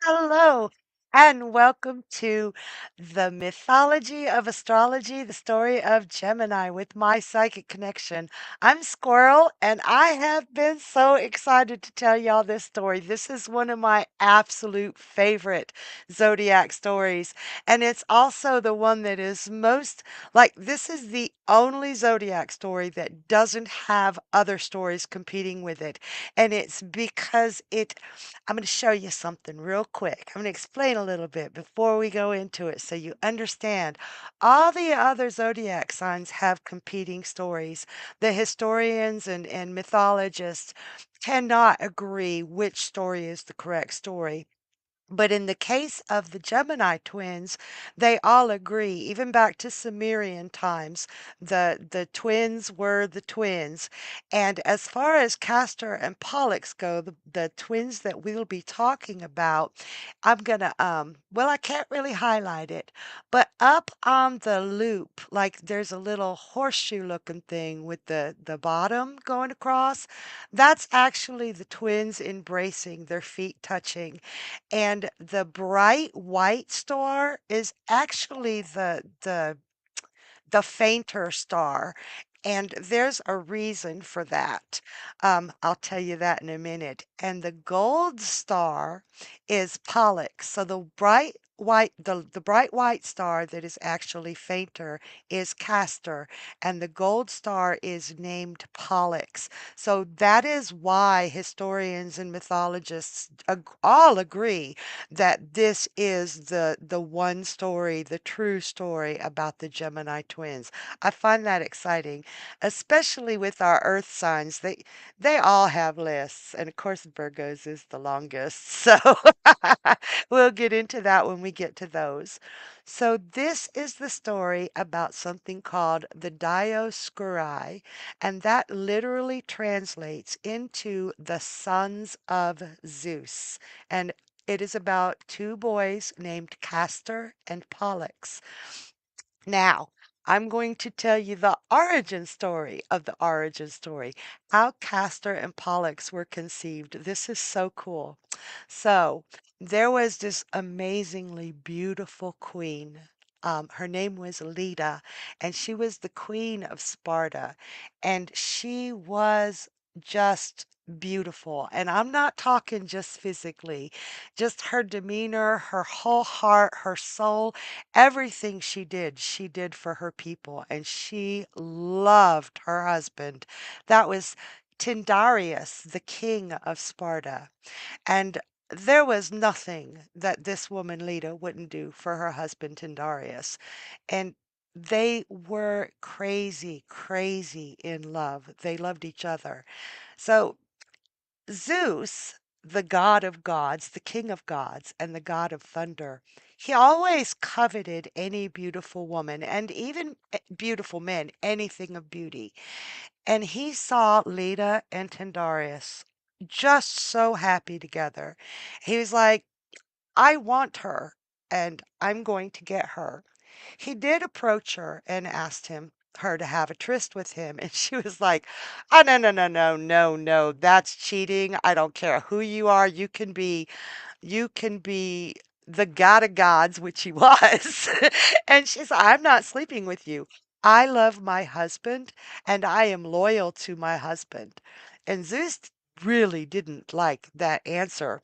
Hello, and welcome to the Mythology of Astrology, the story of Gemini with my psychic connection. I'm Squirrel, and I have been so excited to tell y'all this story. This is one of my absolute favorite zodiac stories, and it's also the one that is most like this is the only zodiac story that doesn't have other stories competing with it. And it's because I'm going to show you something real quick. I'm going to explain a little bit before we go into it so you understand. All the other zodiac signs have competing stories. The historians and mythologists cannot agree which story is the correct story. But in the case of the Gemini twins, they all agree, even back to Sumerian times, the twins were the twins. And as far as Castor and Pollux go, the twins that we'll be talking about, I'm gonna well, I can't really highlight it, but up on the loop, like there's a little horseshoe looking thing with the bottom going across, that's actually the twins embracing, their feet touching. And the bright white star is actually the fainter star, and there's a reason for that. I'll tell you that in a minute. And the gold star is Pollux. So the bright white star that is actually fainter is Castor, and the gold star is named Pollux. So that is why historians and mythologists all agree that this is the one story, the true story about the Gemini twins. I find that exciting, especially with our earth signs. They all have lists, and of course Virgo's is the longest. So we'll get into that when we get to those. So this is the story about something called the Dioscuri, and that literally translates into the sons of Zeus. And it is about two boys named Castor and Pollux. Now, I'm going to tell you the origin story of the origin story, how Castor and Pollux were conceived. This is so cool. So, there was this amazingly beautiful queen. Her name was Leda, and she was the queen of Sparta, and she was just beautiful. And I'm not talking just physically, just her demeanor, her whole heart, her soul. Everything she did for her people, and she loved her husband. That was Tyndareus, the king of Sparta. And there was nothing that this woman Leda wouldn't do for her husband Tyndareus. And they were crazy, crazy in love. They loved each other. So Zeus, the god of gods, the king of gods, and the god of thunder, he always coveted any beautiful woman and even beautiful men, anything of beauty. And he saw Leda and Tyndareus just so happy together. He was like, I want her, and I'm going to get her. He did approach her and asked her to have a tryst with him, and she was like, "Oh, no, no, no, no, no, no, that's cheating. I don't care who you are. You can be the god of gods," which he was. And she's, "I'm not sleeping with you. I love my husband, and I am loyal to my husband." And Zeus really didn't like that answer.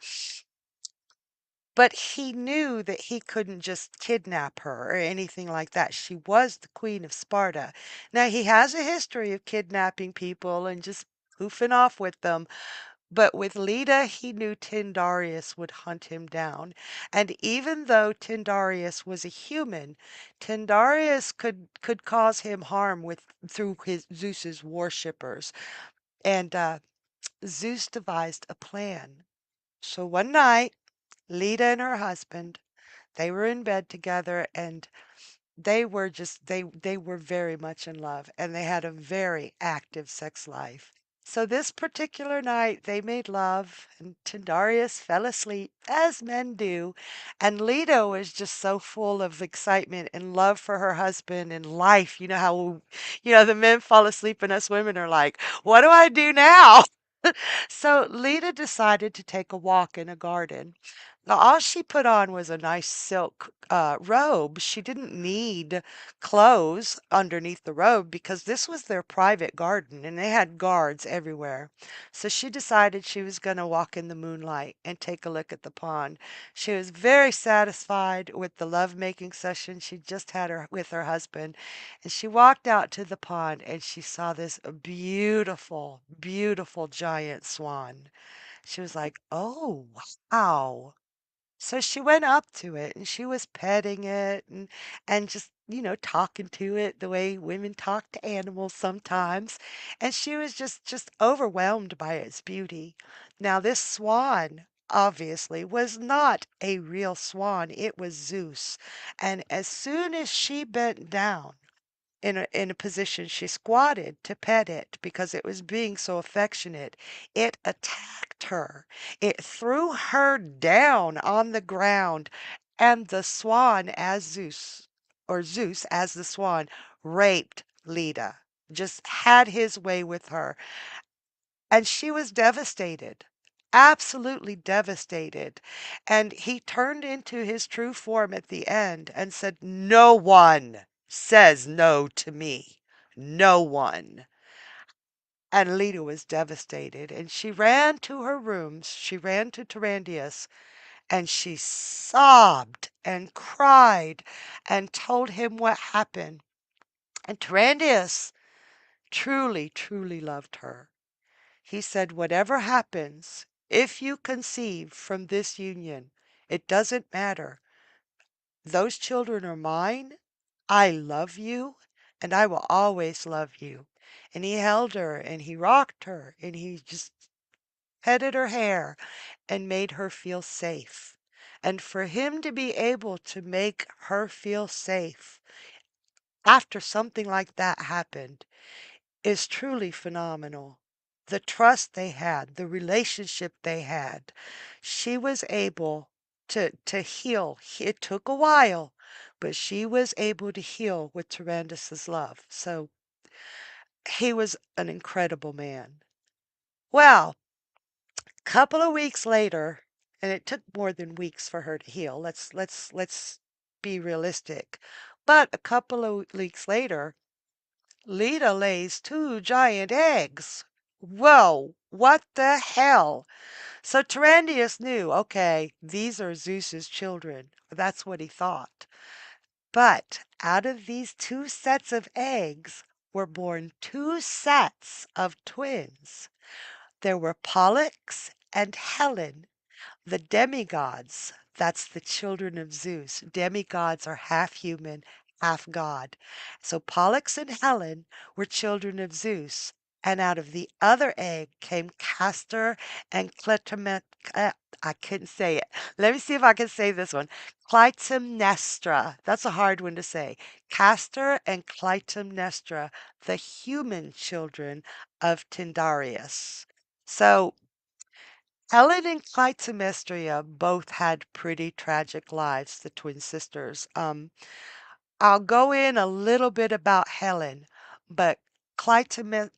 But he knew that he couldn't just kidnap her or anything like that. She was the queen of Sparta. Now, he has a history of kidnapping people and just poofing off with them, But with Leda, he knew Tyndareus would hunt him down. And even though Tyndareus was a human, Tyndareus could cause him harm with through his Zeus's worshippers. And Zeus devised a plan. So one night, Leda and her husband, they were in bed together and they were very much in love and they had a very active sex life. So this particular night they made love and Tyndareus fell asleep, as men do, and Leto was just so full of excitement and love for her husband and life. You know how the men fall asleep and us women are like, what do I do now? So Lita decided to take a walk in a garden. Now, all she put on was a nice silk robe. She didn't need clothes underneath the robe because this was their private garden and they had guards everywhere. So she decided she was going to walk in the moonlight and take a look at the pond. She was very satisfied with the lovemaking session she just had with her husband. And she walked out to the pond and she saw this beautiful, beautiful giant swan. She was like, oh, wow. So she went up to it and she was petting it and just, talking to it the way women talk to animals sometimes. And she was just overwhelmed by its beauty. Now this swan obviously was not a real swan. It was Zeus. And as soon as she bent down in a position she squatted to pet it because it was being so affectionate. It attacked her. It threw her down on the ground, and the swan as Zeus, or Zeus as the swan, raped Leda. Just had his way with her. And she was devastated, absolutely devastated. And he turned into his true form at the end and said, no one says no to me. No one. And Leda was devastated. And she ran to her rooms. She ran to Tyrandius and she sobbed and cried and told him what happened. And Tyrandius truly, truly loved her. He said, whatever happens, if you conceive from this union, it doesn't matter. Those children are mine. I love you, and I will always love you. And he held her and he rocked her and he just petted her hair and made her feel safe. And for him to be able to make her feel safe after something like that happened is truly phenomenal. The trust they had, the relationship they had. She was able to heal. It took a while, but she was able to heal with Tyrannus's love. So he was an incredible man. Well, a couple of weeks later, and it took more than weeks for her to heal. Let's be realistic. But a couple of weeks later, Lita lays two giant eggs. Whoa, what the hell? So Tyrandius knew, okay, these are Zeus's children. That's what he thought. But out of these two sets of eggs were born two sets of twins. There were Pollux and Helen, the demigods. That's the children of Zeus. Demigods are half human, half god. So Pollux and Helen were children of Zeus. And out of the other egg came Castor and I couldn't say it. Let me see if I can say this one. Clytemnestra. That's a hard one to say. Castor and Clytemnestra, the human children of Tyndareus. So Helen and Clytemnestra both had pretty tragic lives, the twin sisters. I'll go in a little bit about Helen, but Clytemnestra,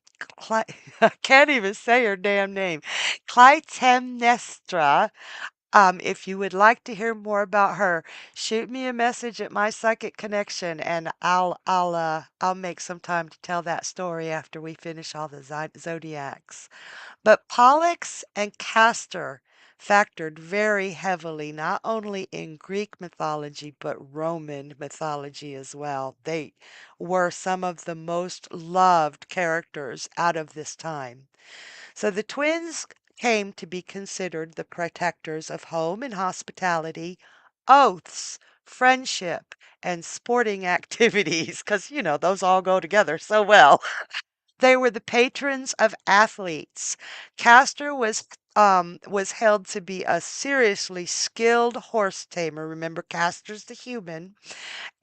I can't even say her damn name. Clytemnestra, if you would like to hear more about her, shoot me a message at My Psychic Connection and I'll make some time to tell that story after we finish all the zodiacs. But Pollux and Castor factored very heavily not only in Greek mythology but Roman mythology as well. They were some of the most loved characters out of this time. So the twins came to be considered the protectors of home and hospitality, oaths, friendship, and sporting activities, because, those all go together so well. They were the patrons of athletes. Castor was held to be a seriously skilled horse tamer. Remember, Castor's the human.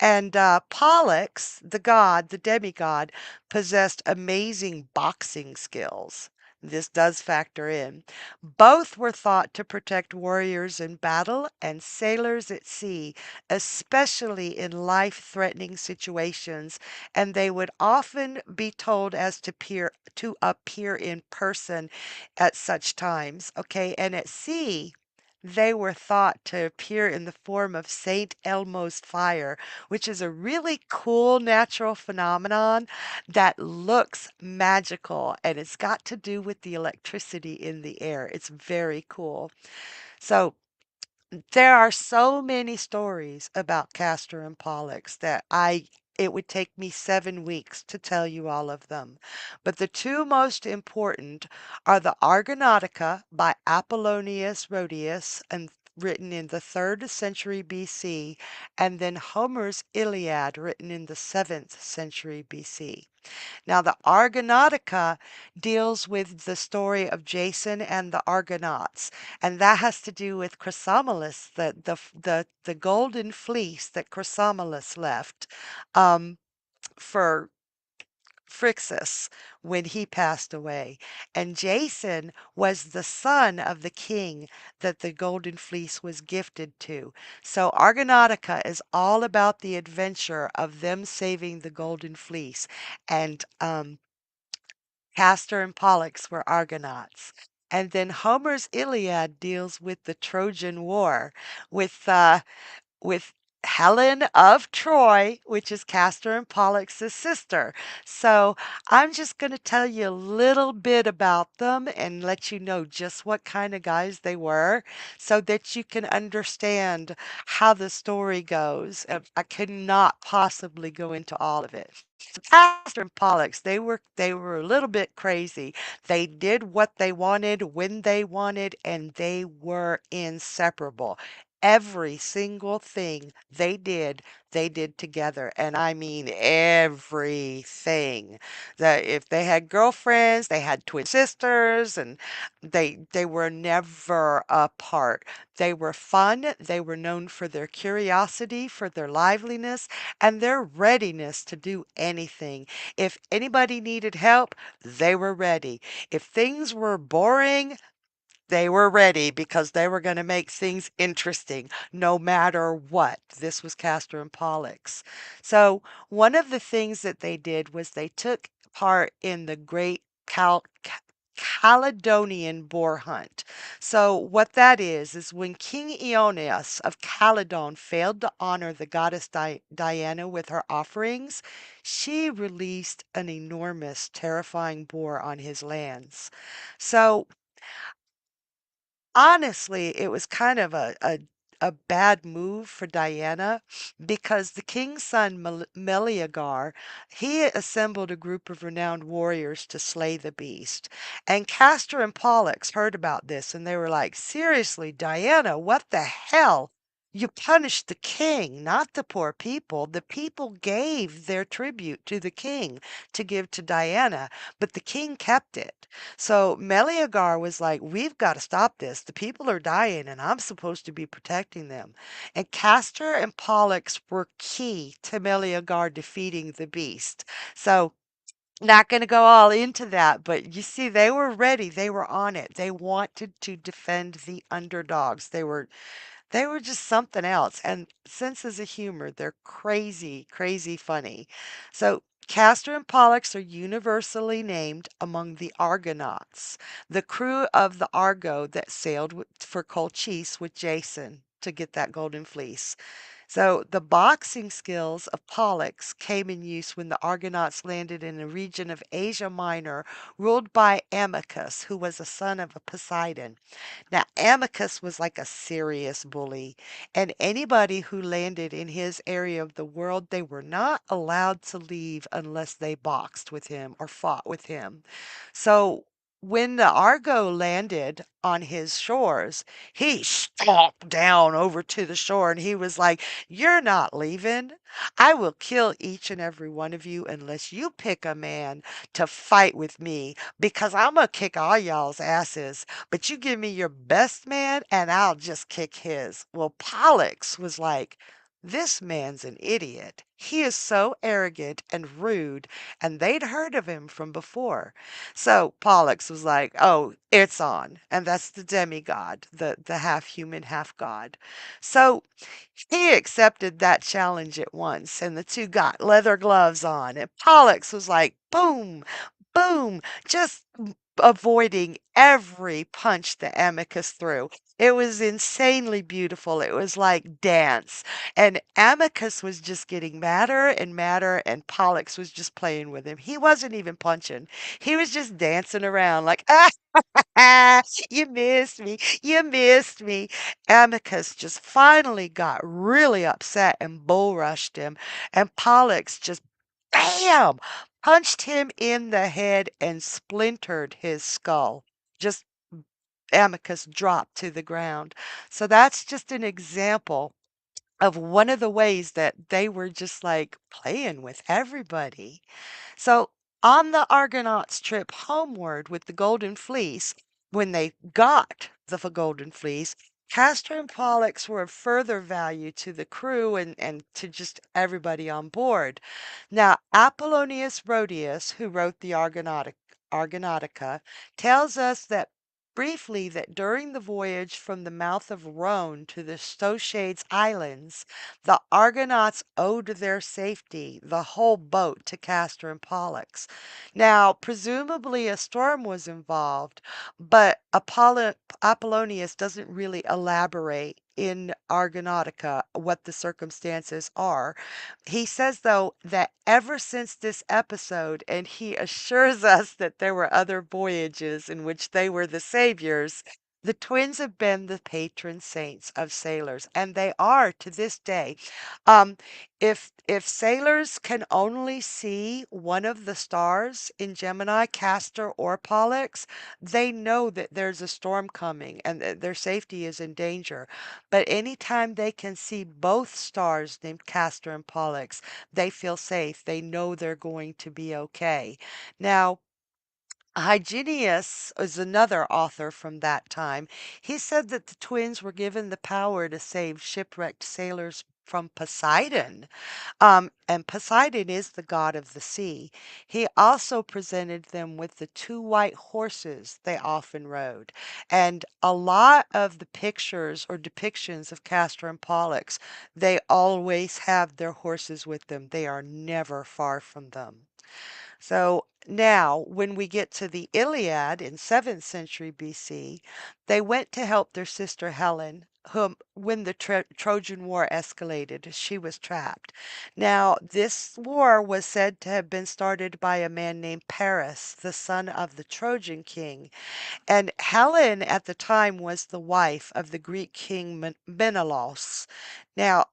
And Pollux, the god, the demigod, possessed amazing boxing skills. This does factor in. Both were thought to protect warriors in battle and sailors at sea, especially in life-threatening situations, and they would often be told as to appear in person at such times. Okay, and at sea, they were thought to appear in the form of Saint Elmo's fire, which is a really cool natural phenomenon that looks magical, and it's got to do with the electricity in the air. It's very cool. So there are so many stories about Castor and Pollux that it would take me 7 weeks to tell you all of them. But the two most important are the Argonautica by Apollonius Rhodius and written in the 3rd century BC, and then Homer's Iliad written in the 7th century BC. Now, the Argonautica deals with the story of Jason and the Argonauts, and that has to do with Chrysomelis, the golden fleece that Chrysomelis left for Phrixus when he passed away. And Jason was the son of the king that the golden fleece was gifted to. So Argonautica is all about the adventure of them saving the golden fleece. And Castor and Pollux were Argonauts. And then Homer's Iliad deals with the Trojan War, with with Helen of Troy, which is Castor and Pollux' sister. So I'm just going to tell you a little bit about them and let you know just what kind of guys they were so that you can understand how the story goes. I could not possibly go into all of it. So Castor and Pollux, they were a little bit crazy. They did what they wanted when they wanted, and they were inseparable. Every single thing they did together. And I mean everything. That if they had girlfriends, they had twin sisters, and they were never apart. They were fun. They were known for their curiosity, for their liveliness, and their readiness to do anything. If anybody needed help, they were ready. If things were boring, they were ready because they were going to make things interesting no matter what. This was Castor and Pollux. So, one of the things that they did was they took part in the Great Caledonian boar hunt. So, what that is when King Eoneus of Caledon failed to honor the goddess Diana with her offerings, she released an enormous, terrifying boar on his lands. So, honestly, it was kind of a bad move for Diana because the king's son Meleager, he assembled a group of renowned warriors to slay the beast. And Castor and Pollux heard about this and they were like, seriously, Diana, what the hell? You punished the king, not the poor people. The people gave their tribute to the king to give to Diana, but the king kept it. So Meleager was like, we've got to stop this. The people are dying and I'm supposed to be protecting them. And Castor and Pollux were key to Meleager defeating the beast. So not going to go all into that, but you see, they were ready. They were on it. They wanted to defend the underdogs. They were just something else, and senses of humor, they're crazy, crazy funny. So Castor and Pollux are universally named among the Argonauts, the crew of the Argo that sailed for Colchis with Jason to get that golden fleece. So the boxing skills of Pollux came in use when the Argonauts landed in a region of Asia Minor ruled by Amycus, who was a son of a Poseidon. Now, Amycus was like a serious bully, and anybody who landed in his area of the world, they were not allowed to leave unless they boxed with him or fought with him. So when the Argo landed on his shores, he stalked down over to the shore and he was like, "You're not leaving. I will kill each and every one of you unless you pick a man to fight with me because I'm gonna kick all y'all's asses. But you give me your best man and I'll just kick his." Well, Pollux was like, "This man's an idiot. He is so arrogant and rude," and they'd heard of him from before. So Pollux was like, "Oh, it's on." And that's the demigod, the half human, half god. So he accepted that challenge at once, and the two got leather gloves on. And Pollux was like, boom, boom, just avoiding every punch the Amicus threw. It was insanely beautiful. It was like dance. And Amicus was just getting madder and madder, and Pollux was just playing with him. He wasn't even punching. He was just dancing around like, ah, you missed me. You missed me. Amicus just finally got really upset and bull rushed him, and Pollux just bam punched him in the head and splintered his skull. Just Amicus dropped to the ground. So that's just an example of one of the ways that they were just like playing with everybody. So on the Argonauts' trip homeward with the Golden Fleece, when they got the Golden Fleece, Castor and Pollux were of further value to the crew and to just everybody on board. Now, Apollonius Rhodius, who wrote the Argonautica, tells us that briefly that during the voyage from the mouth of Rhone to the Stowshades Islands, the Argonauts owed their safety, the whole boat, to Castor and Pollux. Now, presumably a storm was involved, but Apollonius doesn't really elaborate in Argonautica what the circumstances are. He says, though, that ever since this episode, and he assures us that there were other voyages in which they were the saviors, the twins have been the patron saints of sailors, and they are to this day. Um, if sailors can only see one of the stars in Gemini, Castor or Pollux, they know that there's a storm coming and that their safety is in danger. But anytime they can see both stars named Castor and Pollux, they feel safe. They know they're going to be okay. Now, Hyginus is another author from that time. He said that the twins were given the power to save shipwrecked sailors from Poseidon. And Poseidon is the god of the sea. He also presented them with the two white horses they often rode. And a lot of the pictures or depictions of Castor and Pollux, they always have their horses with them. They are never far from them. So now, when we get to the Iliad in 7th century BC, they went to help their sister Helen, whom, when the Trojan War escalated, she was trapped. Now, this war was said to have been started by a man named Paris, the son of the Trojan king. And Helen at the time was the wife of the Greek king Menelaus. Now,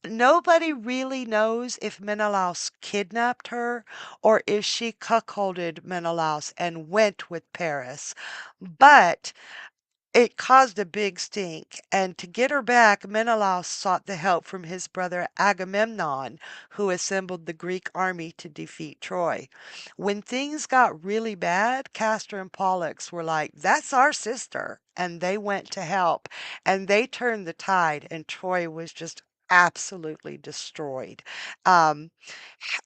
nobody really knows if Menelaus kidnapped her or if she cuckolded Menelaus and went with Paris. But it caused a big stink, and to get her back, Menelaus sought the help from his brother Agamemnon, who assembled the Greek army to defeat Troy. When things got really bad, Castor and Pollux were like, "That's our sister," and they went to help, and they turned the tide, and Troy was just absolutely destroyed. Um,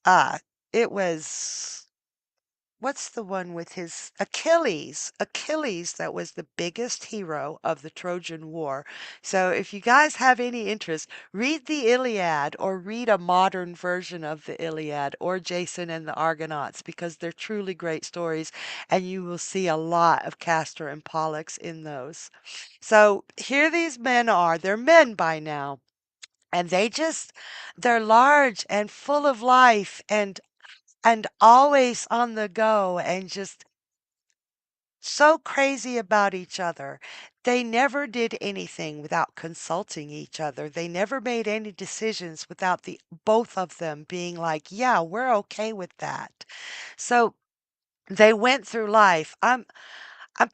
uh, it was what's the one with his Achilles? Achilles, that was the biggest hero of the Trojan War. So if you guys have any interest, read the Iliad or read a modern version of the Iliad or Jason and the Argonauts because they're truly great stories and you will see a lot of Castor and Pollux in those. So here these men are. They're men by now. And they're large and full of life and always on the go and just so crazy about each other. They never did anything without consulting each other. They never made any decisions without the both of them being like, "Yeah, we're okay with that." So They went through life. I'm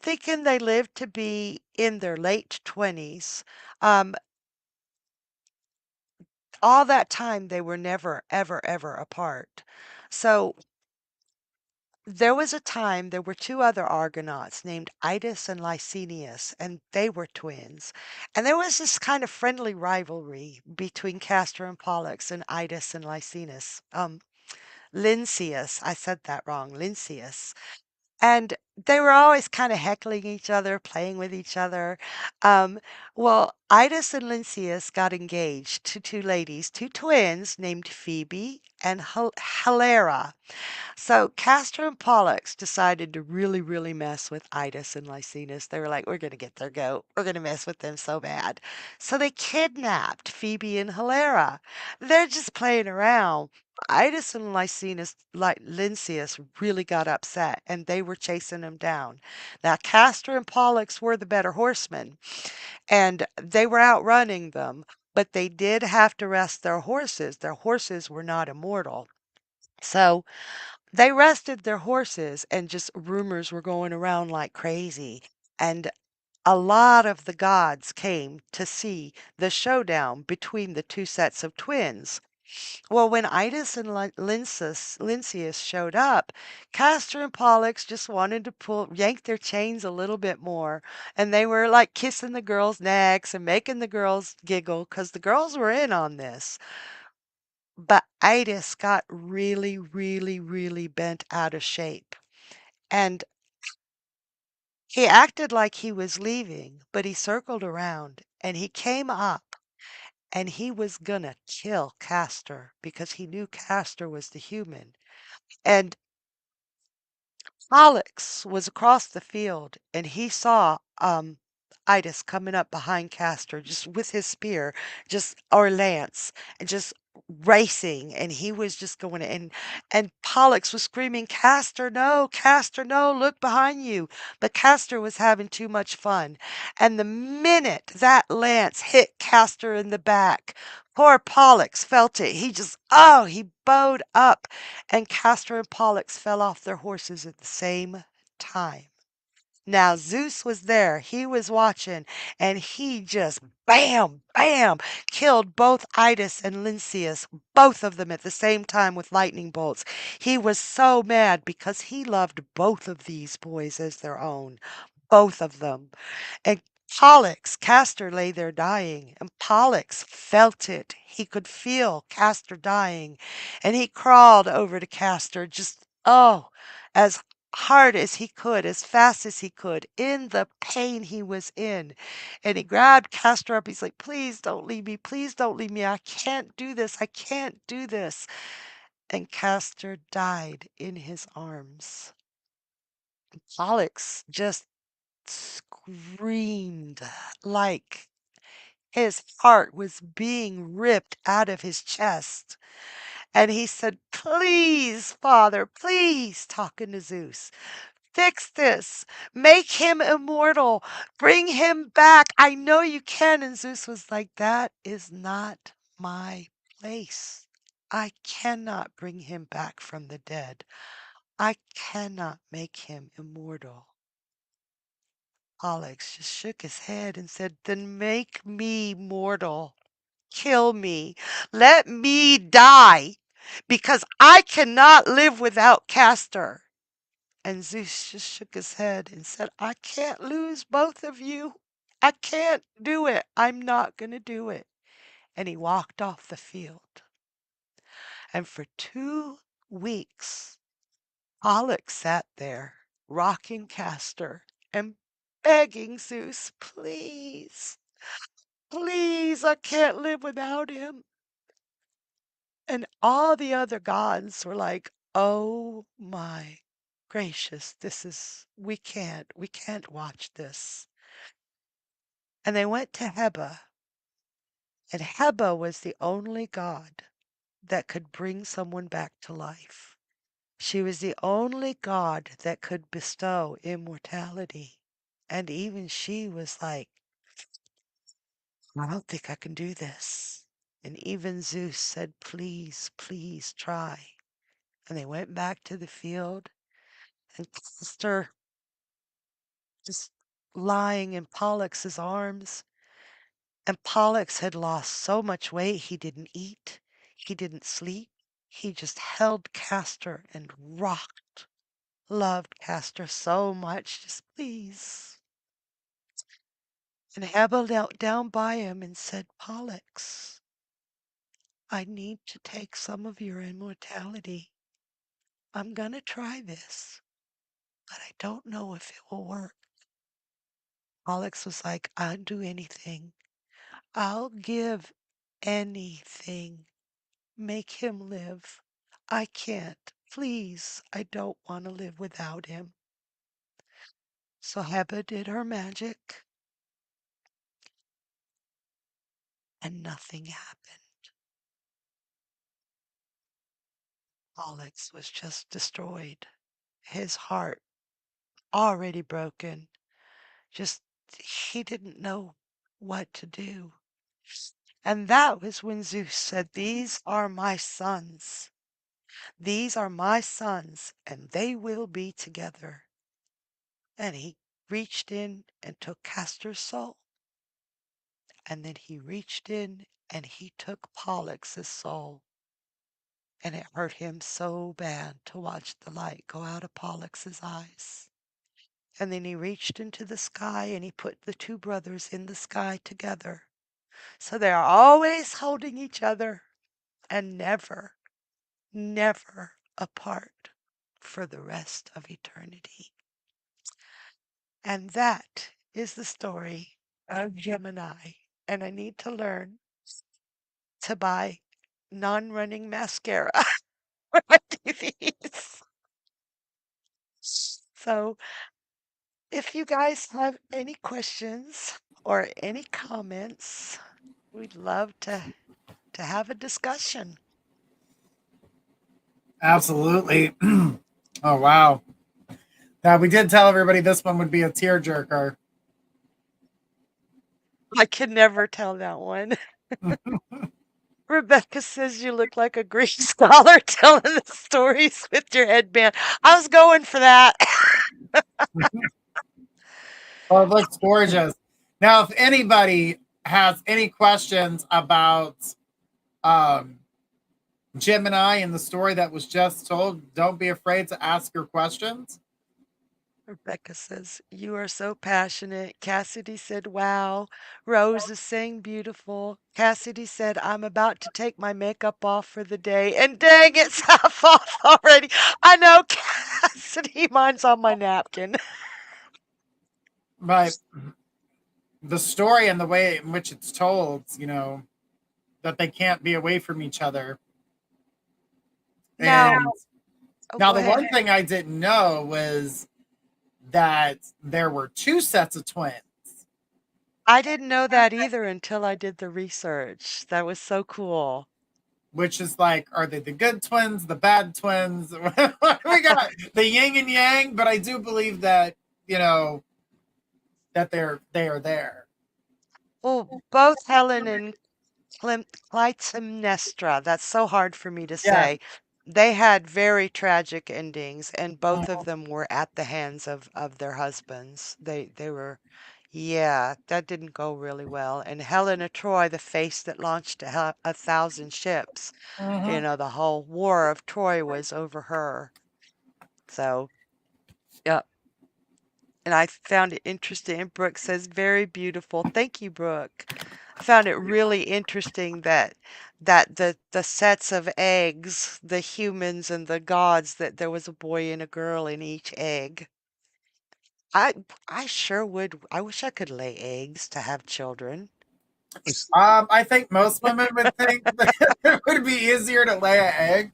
thinking they lived to be in their late 20s. Um, all that time they were never, ever, ever apart. So there was a time there were two other Argonauts named Idas and Licinius, and they were twins. And there was this kind of friendly rivalry between Castor and Pollux and Idas and Licinius. Lynceus, I said that wrong, Lynceus. And they were always kind of heckling each other, playing with each other. Um, well, Idas and Lynceus got engaged to two ladies, two twins named Phoebe and Hilera. So Castor and Pollux decided to really, really mess with Idas and Lycinus. They were like, we're going to get their goat. We're going to mess with them so bad. So they kidnapped Phoebe and Hilera. They're just playing around. Idas and Lycinus, like Lynceus, really got upset and they were chasing them down. Now, Castor and Pollux were the better horsemen and they were outrunning them, but they did have to rest their horses. Their horses were not immortal. So they rested their horses, and just rumors were going around like crazy. And a lot of the gods came to see the showdown between the two sets of twins. Well, when Idas and Lynceus showed up, Castor and Pollux just wanted to yank their chains a little bit more. And they were like kissing the girls' necks and making the girls giggle because the girls were in on this. But Idas got really, really, really bent out of shape. And he acted like he was leaving, but he circled around and he came up and he was gonna kill Castor because he knew Castor was the human. And Alex was across the field and he saw Idas coming up behind Castor just with his spear, just or lance, and just racing, and he was just going and Pollux was screaming, Castor, no, look behind you. But Castor was having too much fun. And the minute that lance hit Castor in the back, poor Pollux felt it. He bowed up and Castor and Pollux fell off their horses at the same time. Now Zeus was there, he was watching, and he just bam, bam, killed both Idas and Lynceus, both of them at the same time with lightning bolts. He was so mad because he loved both of these boys as their own, both of them. And Pollux, Castor lay there dying, and Pollux felt it. He could feel Castor dying, and he crawled over to Castor, just, oh, as hard as he could, as fast as he could, in the pain he was in. And he grabbed Castor up. He's like, please don't leave me. Please don't leave me. I can't do this. I can't do this. And Castor died in his arms. Pollux just screamed like his heart was being ripped out of his chest. And he said, please, Father, please, talking to Zeus, fix this. Make him immortal. Bring him back. I know you can. And Zeus was like, that is not my place. I cannot bring him back from the dead. I cannot make him immortal. Alex just shook his head and said, then make me mortal. Kill me. Let me die, because I cannot live without Castor. And Zeus just shook his head and said, I can't lose both of you. I can't do it. I'm not going to do it. And he walked off the field. And for 2 weeks, Pollux sat there, rocking Castor and begging Zeus, please, please, I can't live without him. And all the other gods were like, oh my gracious, we can't watch this. And they went to Hebe, and Hebe was the only god that could bring someone back to life. She was the only god that could bestow immortality. And even she was like, I don't think I can do this. And even Zeus said, please, please try. And they went back to the field. and Castor just lying in Pollux' arms. And Pollux had lost so much weight he didn't eat, he didn't sleep. He just held Castor and rocked. Loved Castor so much, just please. And Heba knelt down by him and said, Pollux, I need to take some of your immortality. I'm gonna try this, but I don't know if it will work. Pollux was like, I'll do anything. I'll give anything. Make him live. I can't. Please, I don't want to live without him. So Heba did her magic, and nothing happened. Pollux was just destroyed. His heart already broken. Just, he didn't know what to do. And that was when Zeus said, These are my sons. These are my sons, and they will be together. And he reached in and took Castor's soul. And then he reached in and he took Pollux's soul. And it hurt him so bad to watch the light go out of Pollux's eyes. And then he reached into the sky and he put the two brothers in the sky together. So they are always holding each other and never, never apart for the rest of eternity. And that is the story of Gemini. And I need to learn to buy non-running mascara when I do these. So if you guys have any questions or any comments, we'd love to have a discussion. Absolutely. Oh wow. Now we did tell everybody this one would be a tearjerker. I could never tell that one. Rebecca says you look like a Greek scholar telling the stories with your headband. I was going for that. Oh, it looks gorgeous. Now, if anybody has any questions about um, Gemini and the story that was just told, don't be afraid to ask your questions. Rebecca says, You are so passionate. Cassidy said, Wow. Rose is saying beautiful. Cassidy said, I'm about to take my makeup off for the day. And dang, it's half off already. I know, Cassidy. Mine's on my napkin. But the story and the way in which it's told, that they can't be away from each other. Now, And oh, now go the ahead. one thing I didn't know was that there were two sets of twins, I didn't know that either until I did the research. That was so cool. which is like, are they the good twins, the bad twins? We got the yin and yang, but I do believe that, that they are there. Well, both Helen and Clytemnestra, that's so hard for me to Yeah. say. They had very tragic endings, and both of them were at the hands of their husbands. They were, yeah, that didn't go really well. And Helena Troy, the face that launched a thousand ships, Mm-hmm. the whole war of Troy was over her. So, yeah. And I found it interesting. And Brooke says, very beautiful. Thank you, Brooke. I found it really interesting that the sets of eggs, the humans and the gods, that there was a boy and a girl in each egg. I I sure would. I wish I could lay eggs to have children. I think most women would think that it would be easier to lay an egg,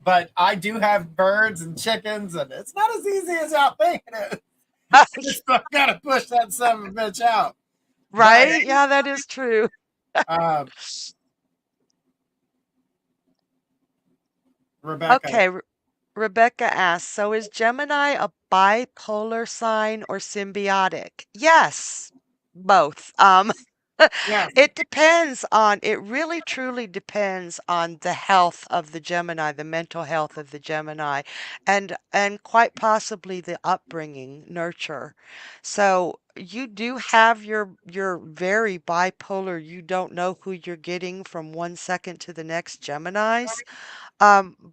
but I do have birds and chickens, and it's not as easy as y'all think it is. You still gotta push that son of a bitch out. But Right? Yeah, that is true. um, Rebecca, Okay, Rebecca asks, so is Gemini a bipolar sign or symbiotic? Yes, both. Yes, It really truly depends on the health of the Gemini, the mental health of the Gemini, and quite possibly the upbringing, nurture. So you do have your very bipolar, you don't know who you're getting from one second to the next Geminis.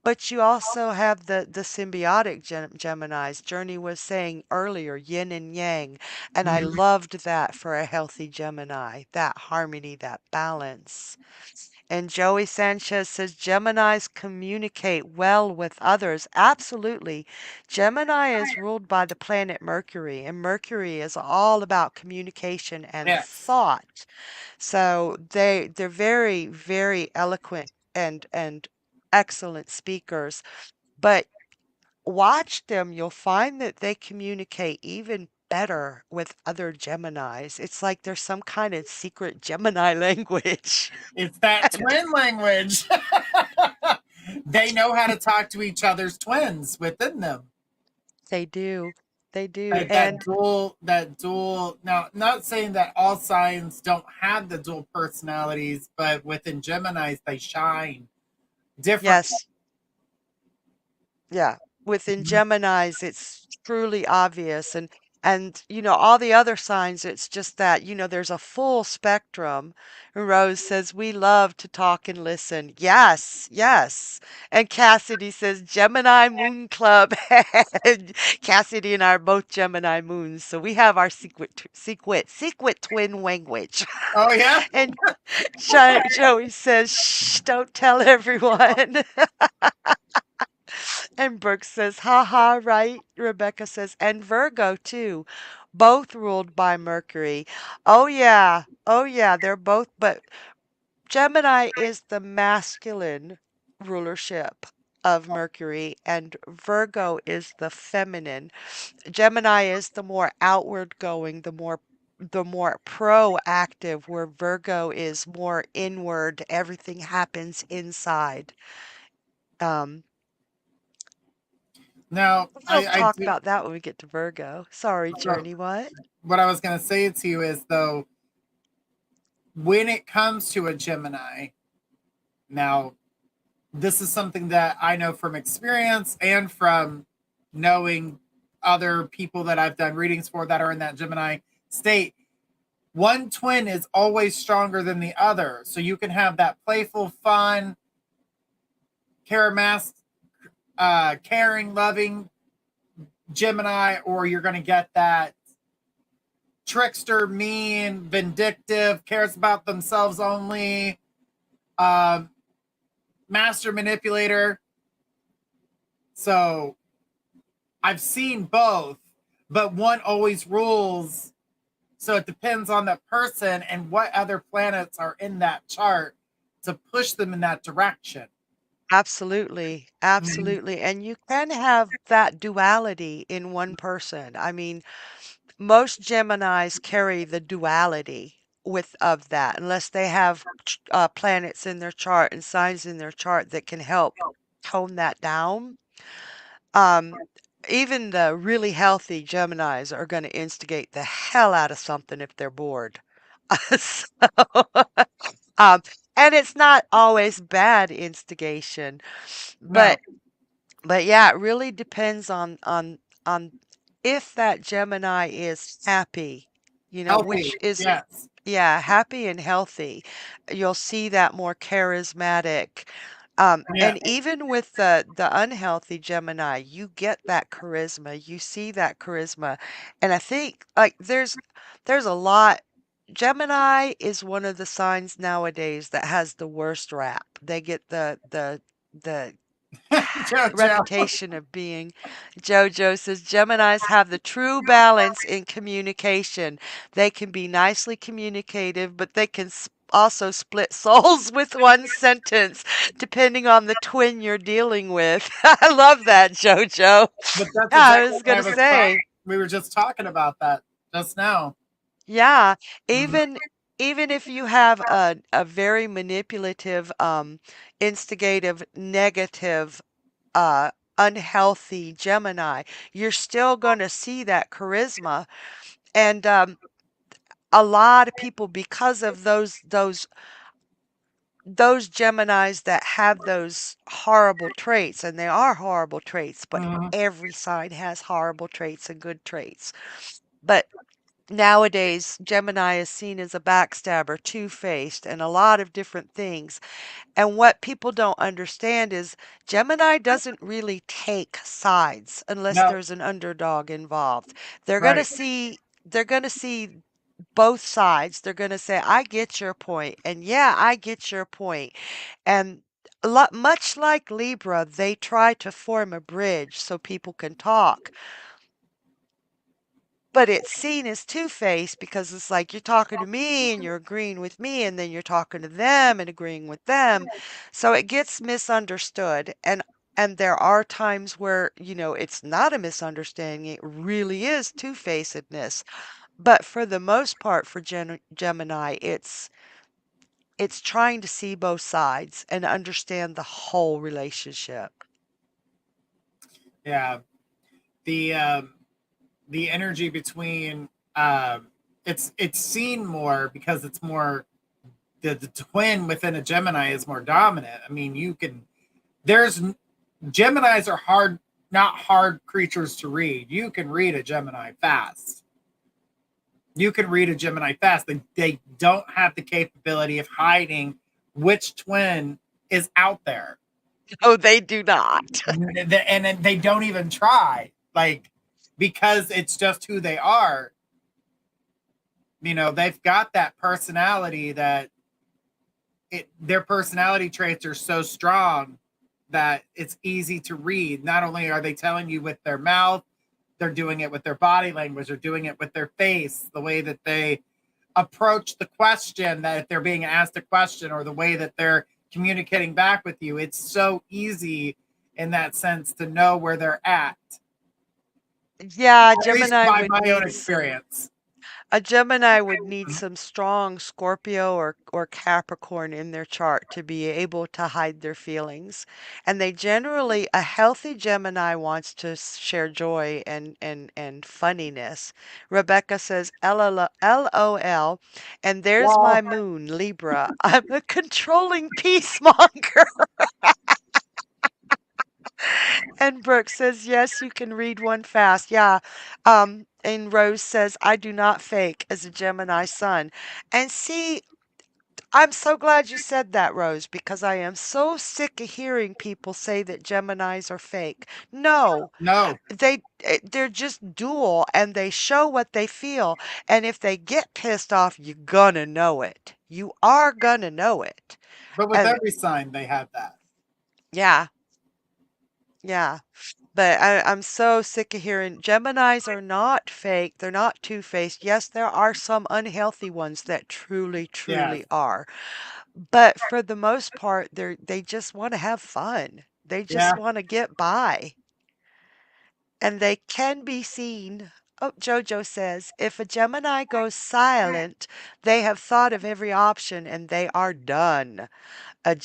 But you also have the symbiotic Geminis. Journey was saying earlier, yin and yang, and I mhm, loved that for a healthy Gemini, that harmony, that balance. And Joey Sanchez says Geminis communicate well with others. Absolutely. Gemini is ruled by the planet Mercury, and Mercury is all about communication and yes. thought. So they're very, very eloquent and excellent speakers. But watch them, you'll find that they communicate even better with other Geminis. It's like there's some kind of secret Gemini language. It's that And twin language. They know how to talk to each other's twins within them. they do. They do. That And dual. Now, not saying that all signs don't have the dual personalities, but within Gemini's, they shine differently. yes, yeah, within Mhm. Geminis, it's truly obvious, and all the other signs, it's just that, there's a full spectrum. Rose says we love to talk and listen. Yes, yes. And Cassidy says Gemini Moon Club. And Cassidy and I are both Gemini moons, so we have our secret twin language. Oh yeah. And Joey says, shh, don't tell everyone. And Brooke says, ha ha, right? Rebecca says, and Virgo too. Both ruled by Mercury. Oh, yeah. Oh, yeah. They're both, but Gemini is the masculine rulership of Mercury, and Virgo is the feminine. Gemini is the more outward going, the more proactive, where Virgo is more inward. Everything happens inside. Um, Now, We'll I talk do. about that when we get to Virgo. Sorry, So Journey, what? what I was going to say to you is, though, when it comes to a Gemini, now this is something that I know from experience and from knowing other people that I've done readings for that are in that Gemini state. One twin is always stronger than the other. So you can have that playful, fun, caring, loving Gemini, or you're going to get that trickster, mean, vindictive, cares about themselves only, um, master manipulator. So I've seen both, but one always rules. So it depends on the person and what other planets are in that chart to push them in that direction. Absolutely, Mhm. absolutely. And you can have that duality in one person. I mean, most Geminis carry the duality with of that, unless they have planets in their chart and signs in their chart that can help tone that down. Um, Even the really healthy Geminis are going to instigate the hell out of something if they're bored. So, um, and it's not always bad instigation, No, but yeah, it really depends on if that Gemini is happy, healthy. which is, Yes. yeah, happy and healthy. You'll see that more charismatic. Yeah. And even with the unhealthy Gemini, you get that charisma. You see that charisma. And I think like there's a lot. Gemini is one of the signs nowadays that has the worst rap. They get the Jojo. reputation of being. Jojo says Geminis have the true balance in communication. They can be nicely communicative, but they can also split souls with one sentence, depending on the twin you're dealing with. I love that, Jojo. But that's Yeah, I exactly was what going I to was talking. say, We were just talking about that just now. yeah, Mhm. even even if you have a very manipulative, instigative, negative unhealthy Gemini, you're still going to see that charisma. And a lot of people, because of those Geminis that have those horrible traits, and they are horrible traits, but Mhm. every sign has horrible traits and good traits. But nowadays, Gemini is seen as a backstabber, two-faced, and a lot of different things. And what people don't understand is Gemini doesn't really take sides unless No, there's an underdog involved. They're going to right. see they're going to see both sides. They're going to say, "I get your point." And yeah, I get your point. And much like Libra, they try to form a bridge so people can talk. But it's seen as two-faced because it's like you're talking to me and you're agreeing with me, and then you're talking to them and agreeing with them. So it gets misunderstood. And there are times where, it's not a misunderstanding. It really is two-facedness. But for the most part, for Gemini, it's trying to see both sides and understand the whole relationship. Yeah. The um, the energy between um, it's seen more because it's more the twin within a Gemini is more dominant. I mean, you can there's Geminis are hard, not hard creatures to read. You can read a Gemini fast. You can read a Gemini fast. They don't have the capability of hiding which twin is out there. Oh, they do not. And they don't even try, like, because it's just who they are. They've got that personality that their personality traits are so strong that it's easy to read. Not only are they telling you with their mouth, they're doing it with their body language, they're doing it with their face, the way that they approach the question, that if they're being asked a question, or the way that they're communicating back with you. It's so easy in that sense to know where they're at Yeah, least Gemini by would my own need some experience. A Gemini would need some strong Scorpio or Capricorn in their chart to be able to hide their feelings. And a healthy Gemini wants to share joy and funniness. Rebecca says, LOL, and there's Well, my moon, Libra. I'm a controlling peacemonger. And Brooke says, yes, you can read one fast. Yeah. And Rose says, I do not fake as a Gemini sun. And see, I'm so glad you said that, Rose, because I am so sick of hearing people say that Geminis are fake. No, no, they're just dual and they show what they feel. And if they get pissed off, you're gonna know it. You are gonna know it. but with And every sign they have that. yeah, yeah. But I'm so sick of hearing Geminis are not fake. They're not two-faced. Yes, there are some unhealthy ones that truly, Yes, truly are. But for the most part, they just want to have fun. They just yeah. want to get by. And they can be seen. Oh, Jojo says, if a Gemini goes silent, they have thought of every option and they are done. A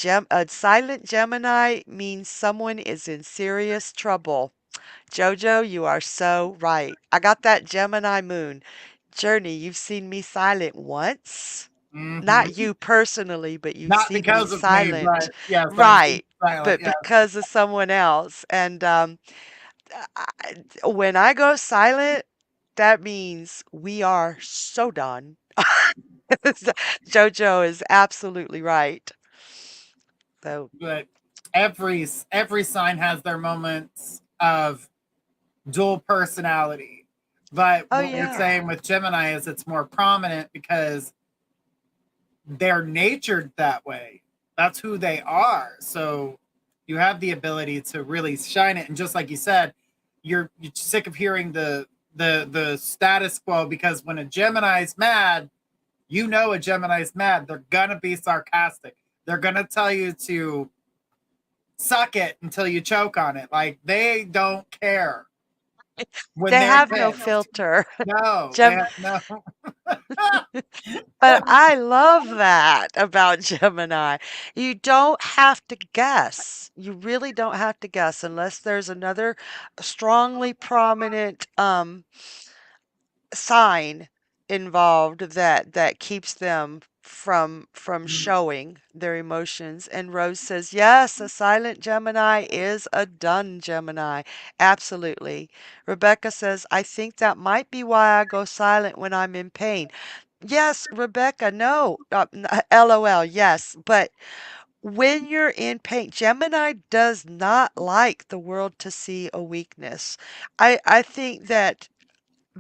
silent Gemini means someone is in serious trouble. Jojo, you are so right. I got that Gemini moon. Journey, you've seen me silent once? Not Hmm. you personally, but you've Not seen me because of me, silent. but yes, I've been Right. silent. But Yes, because of someone else. And when I go silent, that means we are so done. Jojo is absolutely right. So, but every sign has their moments of dual personality. But oh what we're yeah. saying with Gemini is it's more prominent because they're natured that way. That's who they are. So you have the ability to really shine it. And just like you said, you're sick of hearing the status quo, because when a Gemini's mad, a Gemini's mad. They're gonna be sarcastic. They're gonna tell you to suck it until you choke on it. Like, they don't care when They they're have no pissed. filter. No, they Gem have no. But I love that about Gemini. You don't have to guess. You really don't have to guess unless there's another strongly prominent sign. involved that keeps them from showing their emotions. And Rose says, "Yes, a silent Gemini is a done Gemini. Absolutely." Rebecca says, "I think that might be why I go silent when I'm in pain." Yes, Rebecca, no. LOL, yes, but when you're in pain, Gemini does not like the world to see a weakness. I think that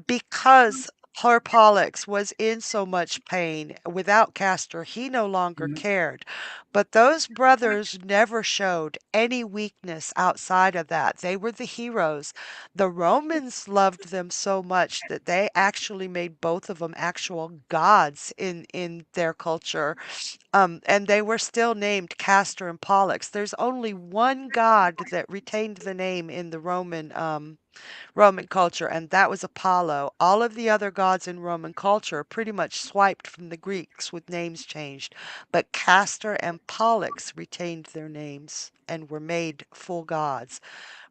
because Her Pollux was in so much pain without Castor, he no longer Mhm. cared. But those brothers never showed any weakness outside of that. They were the heroes. The Romans loved them so much that they actually made both of them actual gods in their culture. And they were still named Castor and Pollux. There's only one god that retained the name in the Roman culture, and that was Apollo. All of the other gods in Roman culture pretty much swiped from the Greeks with names changed, but Castor and Pollux retained their names and were made full gods.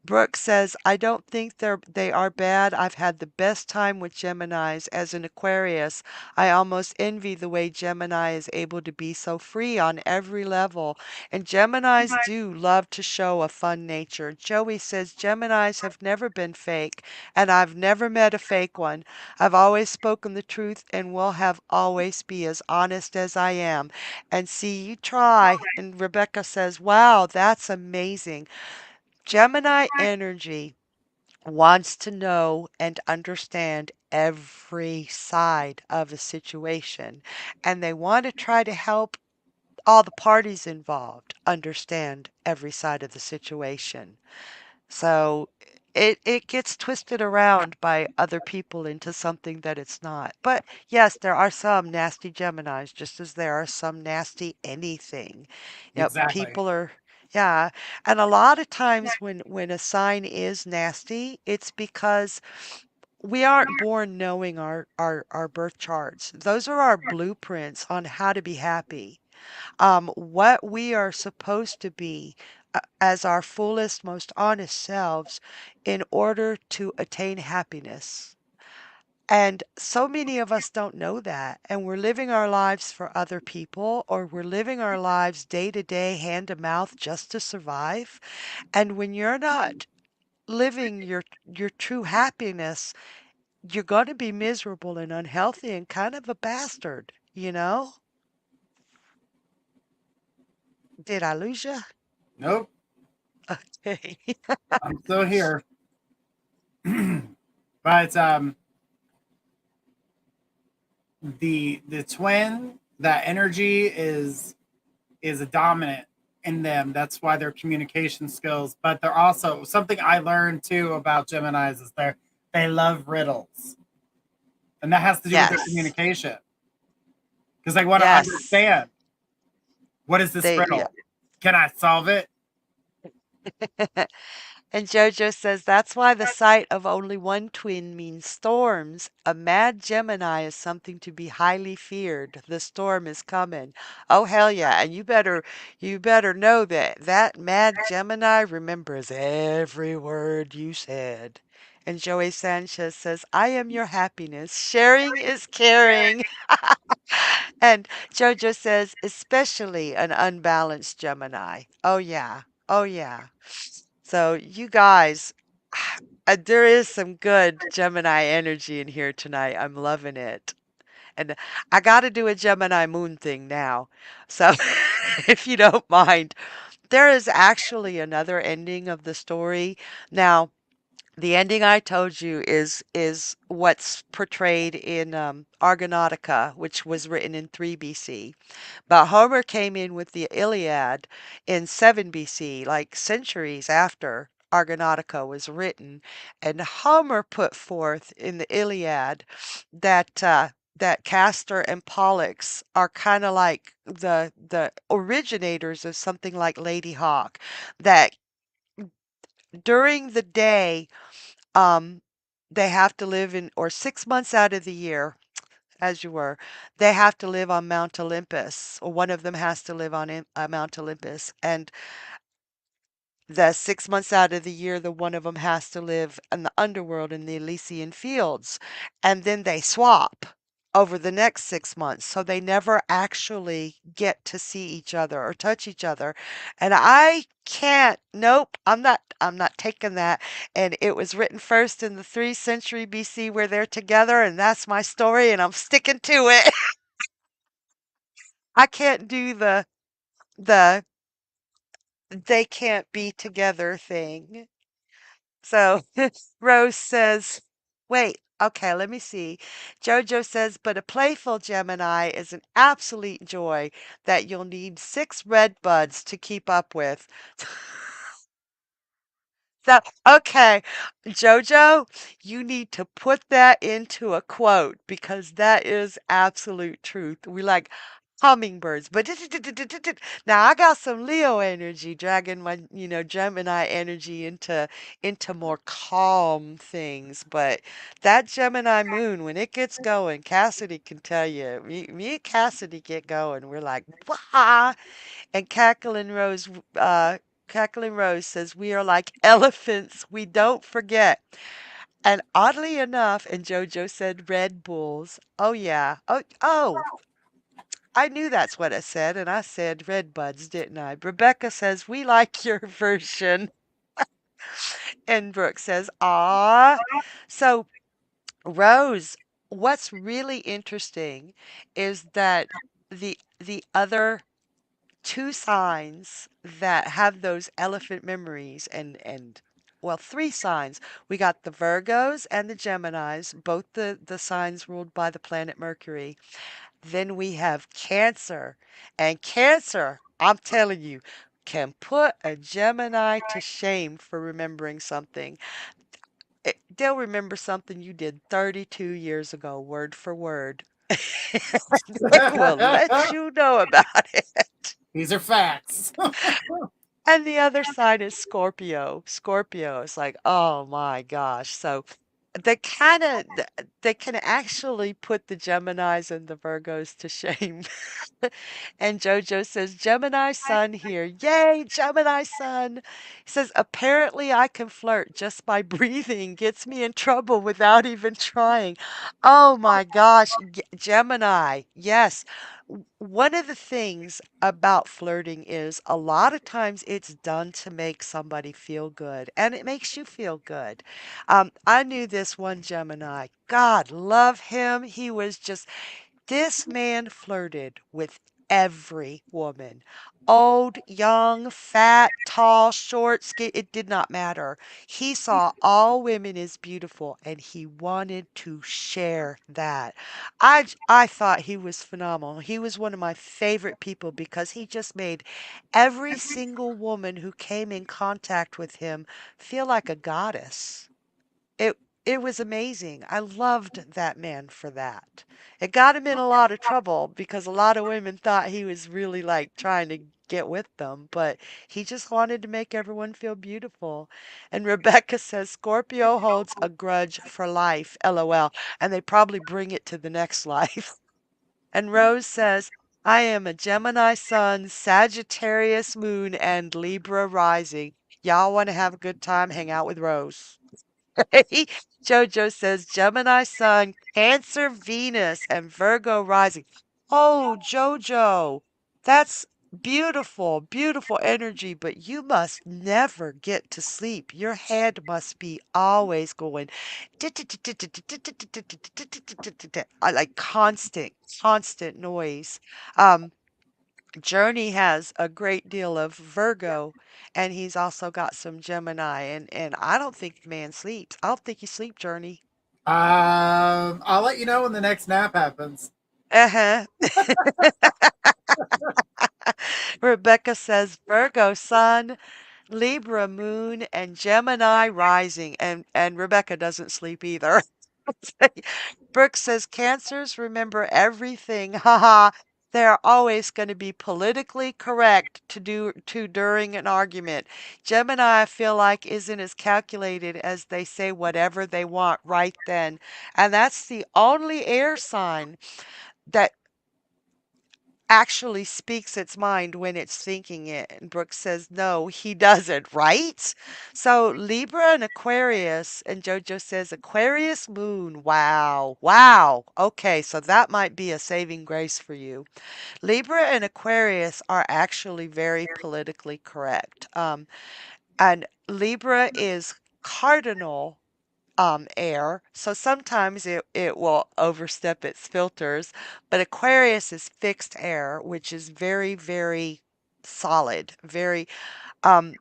Brooke says, "I don't think they are bad. I've had the best time with Geminis. As an Aquarius, I almost envy the way Gemini is able to be so free on every level. And Geminis do love to show a fun nature." Joey says, "Geminis have never been fake, and I've never met a fake one. I've always spoken the truth and will have always be as honest as I am." And see, you try. And Rebecca says, "Wow, that's amazing." Gemini energy wants to know and understand every side of a situation, and they want to try to help all the parties involved understand every side of the situation. So it gets twisted around by other people into something that it's not. But yes, there are some nasty Geminis, just as there are some nasty anything. Yep, Exactly. people are, yeah. And a lot of times when a sign is nasty, it's because we aren't born knowing our birth charts. Those are our blueprints on how to be happy, what we are supposed to be as our fullest, most honest selves in order to attain happiness. And so many of us don't know that. And we're living our lives for other people, or we're living our lives day to day, hand to mouth, just to survive. And when you're not living your true happiness, you're going to be miserable and unhealthy and kind of a bastard, you know? Did I lose you? Nope. Okay. I'm still here. But the twin, that energy is a dominant in them. That's why their communication skills. But they're also something I learned too about Gemini's is they love riddles, and that has to do with their Yes. communication because they want to Yes. understand what is this They riddle. Can I solve it? yeah. And Jojo says that's why the sight of only one twin means storms. A mad Gemini is something to be highly feared. The storm is coming. Oh hell yeah. And you better know that that mad Gemini remembers every word you said. And Joey Sanchez says, "I am your happiness. Sharing is caring." And Jojo says, "especially an unbalanced Gemini." Oh yeah. Oh yeah. So you guys, there is some good Gemini energy in here tonight. I'm loving it. And I got to do a Gemini moon thing now. So if you don't mind, there is actually another ending of the story. Now, the ending I told you is what's portrayed in Argonautica, which was written in 3 BC. But Homer came in with the Iliad in 7 BC, like centuries after Argonautica was written, and Homer put forth in the Iliad that Castor and Pollux are kind of like the originators of something like Lady Hawk, that during the day, um, they have to live in, or 6 months out of the year, as you were, they have to live on Mount Olympus, or one of them has to live on Mount Olympus. And the 6 months out of the year, the one of them has to live in the underworld in the Elysian fields. And then they swap. over the next 6 months. So they never actually get to see each other or touch each other. And I can't, nope, I'm not taking that. And it was written first in the 3rd century BC where they're together, and that's my story, and I'm sticking to it. I can't do the they can't be together thing. So Rose says, wait, okay, let me see. Jojo says, but a playful Gemini is an absolute joy that you'll need 6 red buds to keep up with. So, okay, Jojo, you need to put that into a quote because that is absolute truth. We like hummingbirds, but now I got some Leo energy dragging my, Gemini energy into more calm things. But that Gemini moon, when it gets going, Cassidy can tell you, me and Cassidy get going. We're like, wah! And Cackling Rose says, we are like elephants. We don't forget. And oddly enough, and Jojo said Red Bulls. Oh, yeah. Oh, I knew that's what it said. And I said Red Buds, didn't I? Rebecca says, we like your version. And Brooke says, ah. So, Rose, what's really interesting is that the other 2 signs that have those elephant memories and well, 3 signs. We got the Virgos and the Geminis, both the signs ruled by the planet Mercury. Then we have Cancer. And Cancer, I'm telling you, can put a Gemini to shame for remembering something. They'll remember something you did 32 years ago, word for word. They will let you know about it. These are facts. And the other side is Scorpio. Scorpio is like, oh my gosh. So they can actually put the Geminis and the Virgos to shame. And Jojo says, Gemini sun here. Yay, Gemini sun. He says, apparently I can flirt just by breathing. Gets me in trouble without even trying. Oh my gosh, Gemini. Yes. One of the things about flirting is a lot of times it's done to make somebody feel good, and it makes you feel good. I knew this one Gemini. God love him. He was just this man flirted with every woman. Old, young, fat, tall, short, skinny, it did not matter. He saw all women as beautiful and he wanted to share that. I thought he was phenomenal. He was one of my favorite people because he just made every single woman who came in contact with him feel like a goddess. It it was amazing. I loved that man for that. It got him in a lot of trouble because a lot of women thought he was really like trying to get with them, but he just wanted to make everyone feel beautiful. And Rebecca says Scorpio holds a grudge for life, LOL, and they probably bring it to the next life. And Rose says, I am a Gemini sun, Sagittarius moon, and Libra rising. Y'all want to have a good time? Hang out with Rose. Jojo says Gemini Sun, Cancer Venus, and Virgo rising. Oh, Jojo, that's beautiful, beautiful energy, but you must never get to sleep. Your head must be always going like constant noise. Um, Journey has a great deal of Virgo, and he's also got some Gemini, and I don't think the man sleeps. I don't think you sleep, Journey. I'll let you know when the next nap happens. Uh-huh. Rebecca says Virgo sun, Libra moon, and Gemini rising, and Rebecca doesn't sleep either. Brooke says cancers remember everything. Haha. They're always going to be politically correct to during an argument. Gemini, I feel like, isn't as calculated as they say whatever they want right then. And that's the only air sign that actually speaks its mind when it's thinking it. And Brooke says, no, he doesn't, right? So Libra and Aquarius, and JoJo says Aquarius moon. Wow. Wow. Okay, so that might be a saving grace for you. Libra and Aquarius are actually very politically correct. And Libra is cardinal air, so sometimes it will overstep its filters, but Aquarius is fixed air, which is very, very solid, very um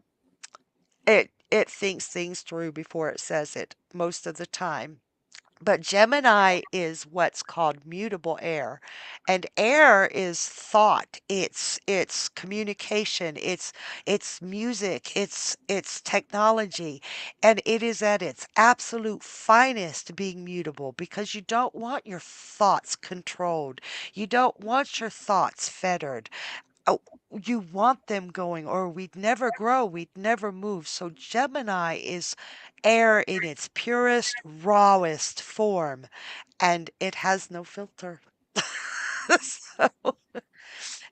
it thinks things through before it says it most of the time. But Gemini is what's called mutable air. And air is thought, it's communication, it's music, it's technology, and it is at its absolute finest being mutable because you don't want your thoughts controlled. You don't want your thoughts fettered. Oh, you want them going, or we'd never grow, we'd never move. So Gemini is air in its purest, rawest form, and it has no filter. So,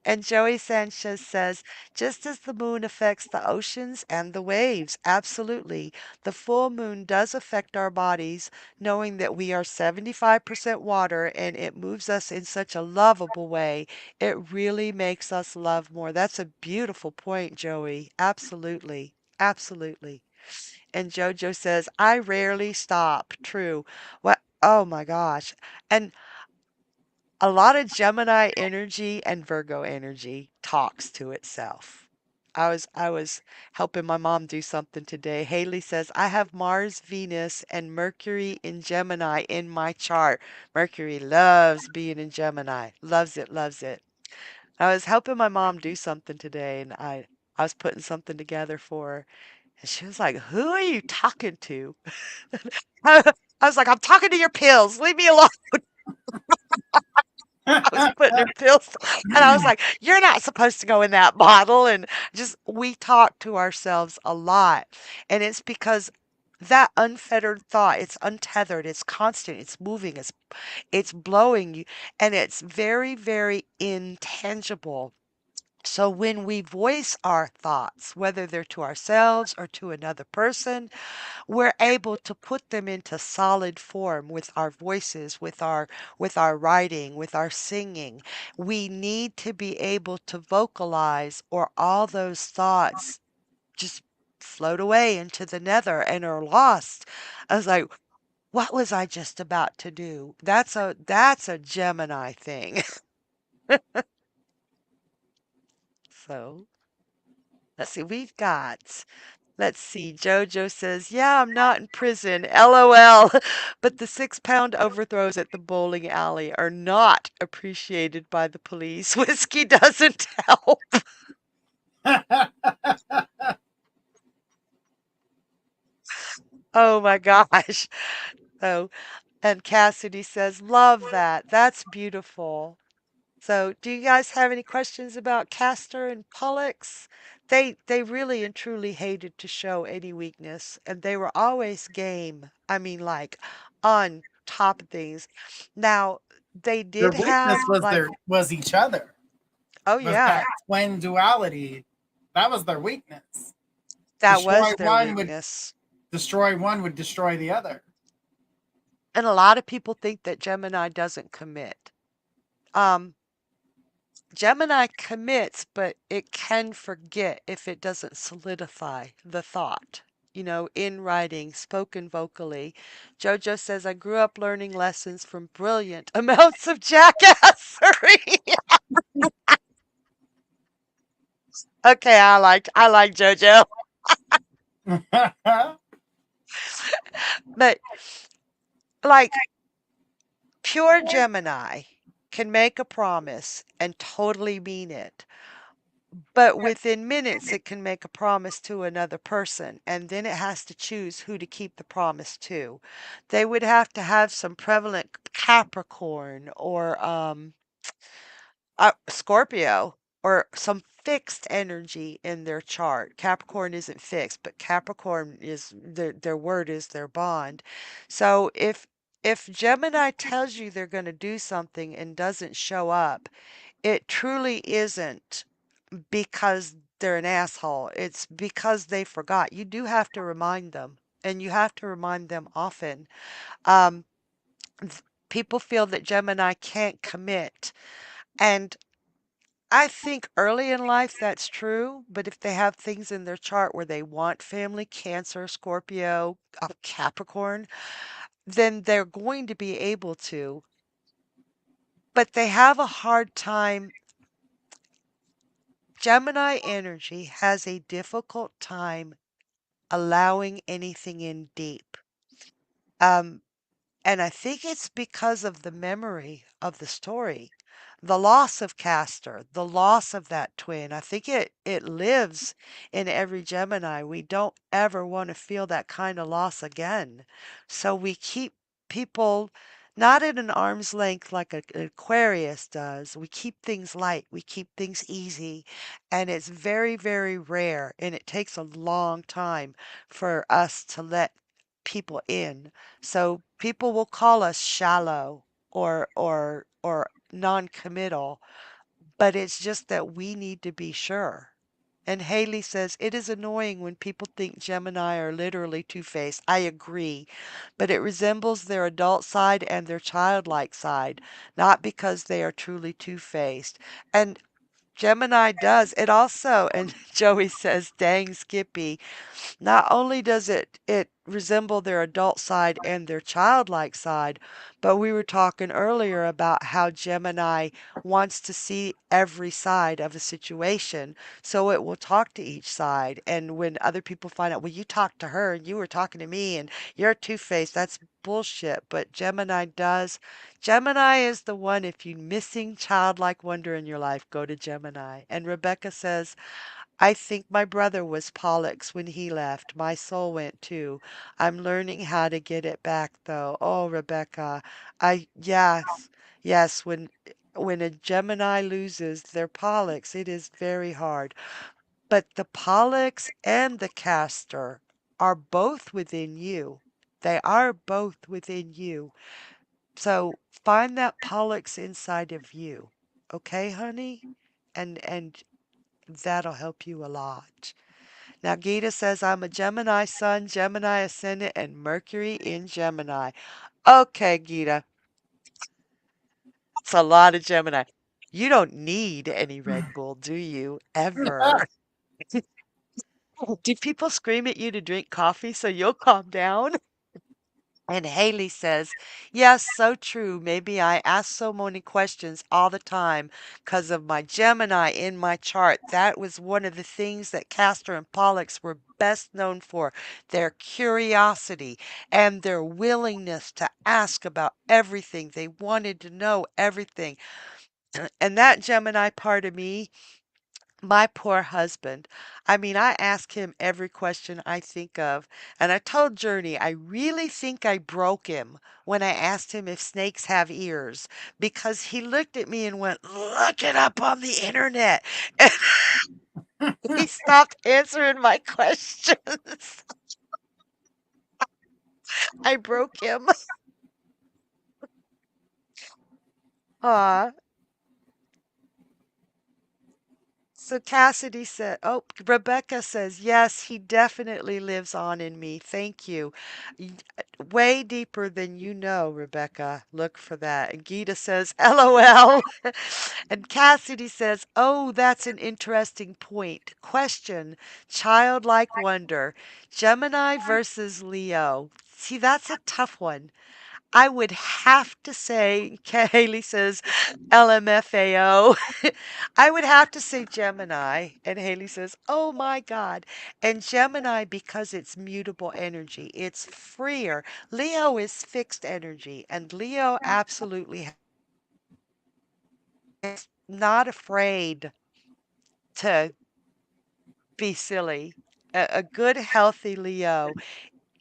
and Joey Sanchez says, just as the moon affects the oceans and the waves, absolutely, the full moon does affect our bodies, knowing that we are 75% water and it moves us in such a lovable way. It really makes us love more. That's a beautiful point, Joey. Absolutely. Absolutely. And Jojo says, I rarely stop. True. What? Oh my gosh. And a lot of Gemini energy and Virgo energy talks to itself. I was helping my mom do something today. Haley says, I have Mars, Venus, and Mercury in Gemini in my chart. Mercury loves being in Gemini. Loves it, loves it. I was helping my mom do something today and I was putting something together for her. And she was like, who are you talking to? I was like, I'm talking to your pills. Leave me alone. I was putting her pills and I was like, "You're not supposed to go in that bottle," and just we talk to ourselves a lot, and it's because that unfettered thought, it's untethered, it's constant, it's moving, it's blowing you, and it's very, very intangible. So when we voice our thoughts, whether they're to ourselves or to another person, we're able to put them into solid form with our voices, with our writing, with our singing. We need to be able to vocalize or all those thoughts just float away into the nether and are lost. I was like, what was I just about to do? That's a Gemini thing. So let's see, let's see, Jojo says, yeah, I'm not in prison, LOL. But the 6-pound overthrows at the bowling alley are not appreciated by the police. Whiskey doesn't help. Oh my gosh. So, and Cassidy says, love that. That's beautiful. So, do you guys have any questions about Castor and Pollux? They really and truly hated to show any weakness, and they were always game. I mean, like on top of things. Now, they Their did weakness have was like, each other. oh Was yeah, that twin duality? That was their weakness. that Destroy was their one would weakness. destroy the other. And a lot of people think that Gemini doesn't commit. Um, Gemini commits, but it can forget if it doesn't solidify the thought, in writing, spoken vocally. Jojo says, I grew up learning lessons from brilliant amounts of jackassery. Okay, I like Jojo. But like pure Gemini can make a promise and totally mean it. But within minutes, it can make a promise to another person, and then it has to choose who to keep the promise to. They would have to have some prevalent Capricorn or Scorpio or some fixed energy in their chart. Capricorn isn't fixed, but Capricorn is their word is their bond. So if Gemini tells you they're going to do something and doesn't show up, It truly isn't because they're an asshole. It's because they forgot. You do have to remind them, and you have to remind them often. Um, People feel that Gemini can't commit, and I think early in life that's true, but if they have things in their chart where they want family, Cancer, Scorpio, Capricorn, then they're going to be able to, but they have a hard time. Gemini energy has a difficult time allowing anything in deep. Um, And I think it's because of the memory of the story. The loss of Castor, the loss of that twin. I think it lives in every Gemini. We don't ever want to feel that kind of loss again. So we keep people not at an arm's length like an Aquarius does. We keep things light, we keep things easy, and it's very, very rare, and it takes a long time for us to let people in. So people will call us shallow or non-committal, but it's just that we need to be sure. And Haley says it is annoying when people think Gemini are literally two-faced. I agree, but it resembles their adult side and their childlike side, not because they are truly two-faced. And Gemini does. It also, and Joey says, dang Skippy, not only does it resemble their adult side and their childlike side, but we were talking earlier about how Gemini wants to see every side of a situation, so it will talk to each side. And when other people find out, well, you talked to her and you were talking to me and you're two-faced, that's bullshit. But Gemini does. Gemini is the one, if you're missing childlike wonder in your life, go to Gemini. And Rebecca says, I think my brother was Pollux when he left. My soul went too. I'm learning how to get it back though. Oh, Rebecca. Yes, yes, when a Gemini loses their Pollux, it is very hard. But the Pollux and the Castor are both within you. They are both within you. So find that Pollux inside of you. Okay, honey? And that'll help you a lot. Now, Gita says, I'm a Gemini sun, Gemini ascendant, and Mercury in Gemini. Okay, Gita, it's a lot of Gemini. You don't need any Red Bull, do you? Ever. Do people scream at you to drink coffee so you'll calm down? And Haley says, yes, so true. Maybe I ask so many questions all the time because of my Gemini in my chart. That was one of the things that Castor and Pollux were best known for, their curiosity and their willingness to ask about everything. They wanted to know everything. And that Gemini part of me, my poor husband. I mean, I ask him every question I think of. And I told Journey, I really think I broke him when I asked him if snakes have ears because he looked at me and went, look it up on the internet. And he stopped answering my questions. I broke him. Aw. So Cassidy said, oh, Rebecca says, yes, he definitely lives on in me. Thank you. Way deeper than you know, Rebecca. Look for that. And Gita says, LOL. And Cassidy says, oh, that's an interesting point. Question, childlike wonder. Gemini versus Leo. See, that's a tough one. I would have to say, Haley says LMFAO. I would have to say Gemini. And Haley says, oh my God. And Gemini, because it's mutable energy, it's freer. Leo is fixed energy, and Leo absolutely is not afraid to be silly. A good, healthy Leo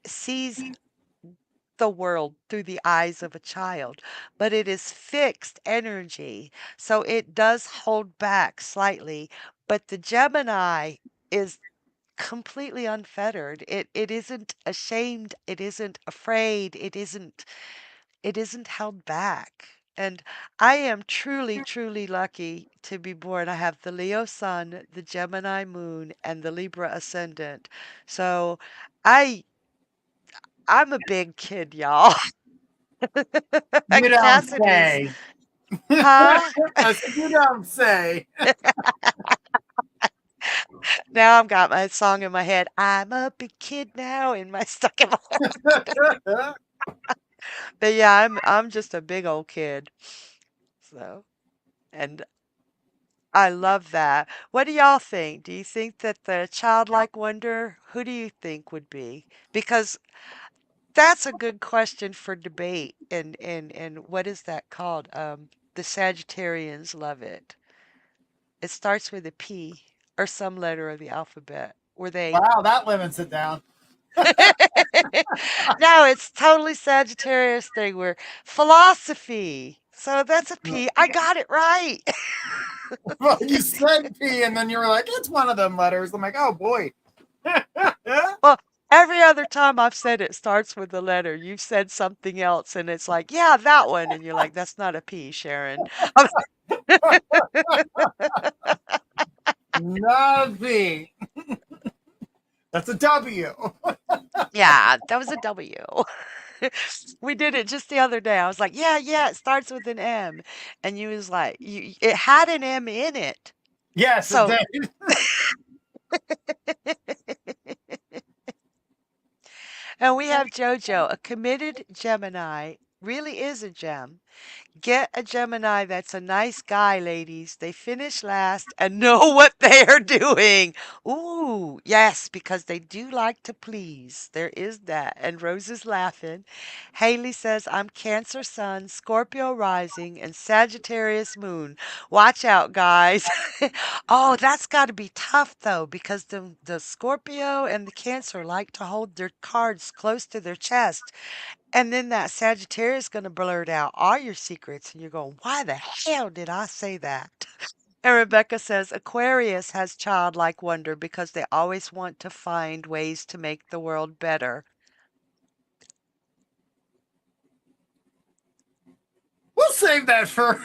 sees the world through the eyes of a child, but it is fixed energy, so it does hold back slightly. But the Gemini is completely unfettered. It isn't ashamed, it isn't afraid, it isn't held back. And I am truly, truly lucky to be born. I have the Leo sun, the Gemini moon, and the Libra ascendant. So I I'm a big kid, y'all. You don't Cassidy's, say. huh? I said, you don't say. Now I've got my song in my head. I'm a big kid now in my stuck in my head. But yeah, I'm just a big old kid. So, and I love that. What do y'all think? Do you think that the childlike wonder, who do you think would be? Because that's a good question for debate. And what is that called? The Sagittarians love it. It starts with a P or some letter of the alphabet. Were they? Wow, that limits it down. No, it's totally Sagittarius thing where philosophy. So that's a P. I got it right. Well, you said P, and then you were like, it's one of them letters. I'm like, oh boy. Well, every other time I've said it starts with a letter, you've said something else, and it's like, yeah, that one. And you're like, that's not a P, Sharon. Not a P. That's a W. Yeah, that was a W. We did it just the other day. I was like, yeah, yeah, it starts with an M. And you was like, it had an M in it. Yes, it So, did. and we have JoJo, a committed Gemini, really is a gem. Get a Gemini that's a nice guy, ladies. They finish last and know what they are doing. Ooh, yes, because they do like to please. There is that. And Rose is laughing. Haley says, I'm Cancer Sun, Scorpio rising, and Sagittarius moon. Watch out, guys. Oh, that's got to be tough, though, because the Scorpio and the Cancer like to hold their cards close to their chest. And then that Sagittarius is gonna blurt out all your secrets, and you're going, "Why the hell did I say that?" And Rebecca says Aquarius has childlike wonder because they always want to find ways to make the world better. We'll save that for.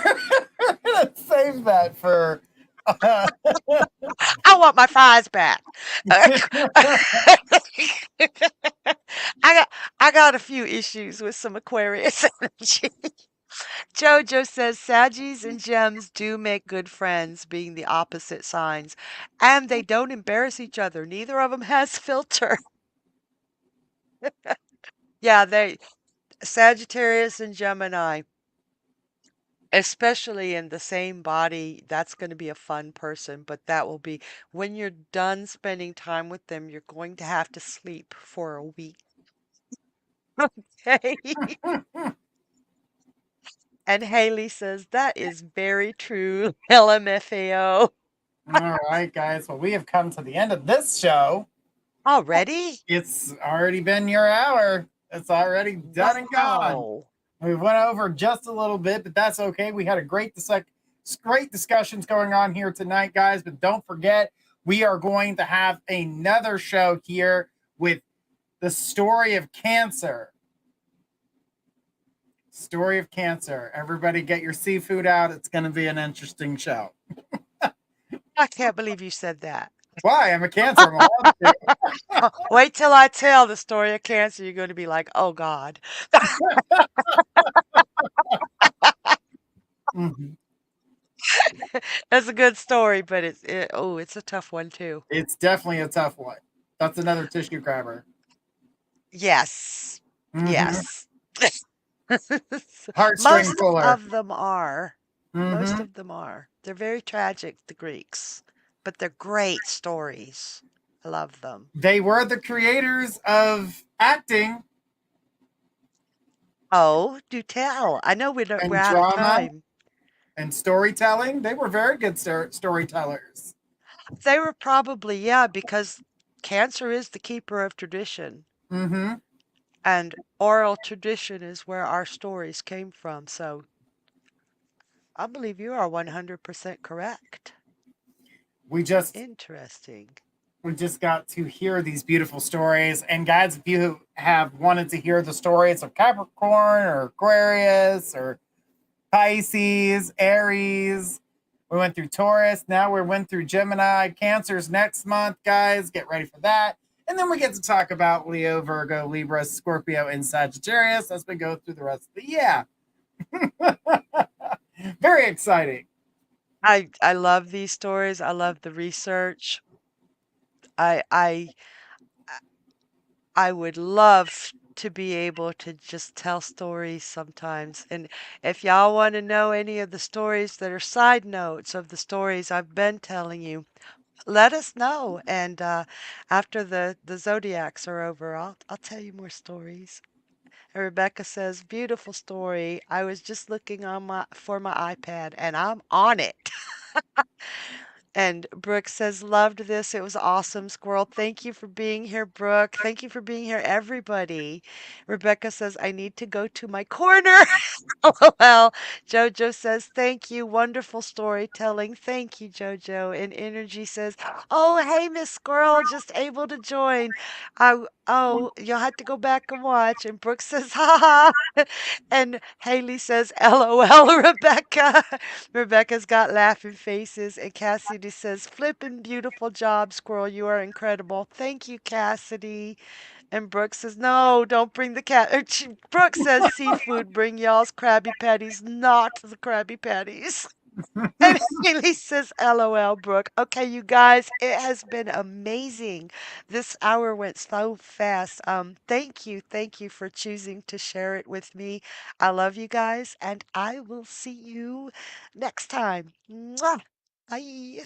Let's save that for. Uh, I want my fries back. I got I got a few issues with some Aquarius energy. Jojo says Saggies and Gems do make good friends, being the opposite signs, and they don't embarrass each other. Neither of them has filter. Yeah, they Sagittarius and Gemini, especially in the same body, that's going to be a fun person, but that will be when you're done spending time with them, you're going to have to sleep for a week. Okay. And Haley says that is very true. LMFAO. all right, guys. Well, we have come to the end of this show. Already? It's already been your hour. It's already done and gone. Wow. We went over just a little bit, but that's okay. We had a great discussions going on here tonight, guys. But don't forget, we are going to have another show here with the story of cancer. Story of cancer. Everybody get your seafood out. It's going to be an interesting show. I can't believe you said that. Why? I'm a cancer. I'm allowed to. Wait till I tell the story of cancer. You're going to be like, oh God. Mhm. That's a good story, but it's a tough one too. It's definitely a tough one. That's another tissue grabber. Yes. Mm-hmm. Yes. Heartstring Most puller. of them are. Most Mm-hmm. of them are. They're very tragic, the Greeks, but they're great stories. I love them. They were the creators of acting Oh, do tell. I know we're and out of drama time. and storytelling. They were very good storytellers. They were probably, yeah, because cancer is the keeper of tradition, Mm-hmm. and oral tradition is where our stories came from. So I believe you are 100% correct. We just Interesting. we just got to hear these beautiful stories. And guys, if you have wanted to hear the stories of Capricorn or Aquarius or Pisces, Aries. We went through Taurus. Now we went through Gemini. Cancer's next month, guys. Get ready for that. And then we get to talk about Leo, Virgo, Libra, Scorpio, and Sagittarius as we go through the rest of the year. Very exciting. I love these stories. I love the research. I I I would love to be able to just tell stories sometimes. And if y'all want to know any of the stories that are side notes of the stories I've been telling you, let us know. And after the zodiacs are over, I'll tell you more stories. And Rebecca says, "Beautiful story. I was just looking on my for my iPad and I'm on it." And Brooke says, "Loved this. It was awesome, Squirrel. Thank you for being here, Brooke. Thank you for being here, everybody." Rebecca says, "I need to go to my corner." LOL. Jojo says, "Thank you. Wonderful storytelling. Thank you, Jojo." And Energy says, "Oh, hey, Miss Squirrel, just able to join. Oh, you'll have to go back and watch." And Brooke says, "Ha ha." And Haley says, "LOL, Rebecca." Rebecca's got laughing faces. And Cassidy says, "Flippin' beautiful job, Squirrel. You are incredible." Thank you, Cassidy. And Brooke says, "No, don't bring the cat." Brooke says, "Seafood, bring y'all's Krabby Patties, not the Krabby Patties." And Haley says, "LOL, Brooke." Okay, you guys, it has been amazing. This hour went so fast. Thank you for choosing to share it with me. I love you guys, and I will see you next time. Mwah! Bye.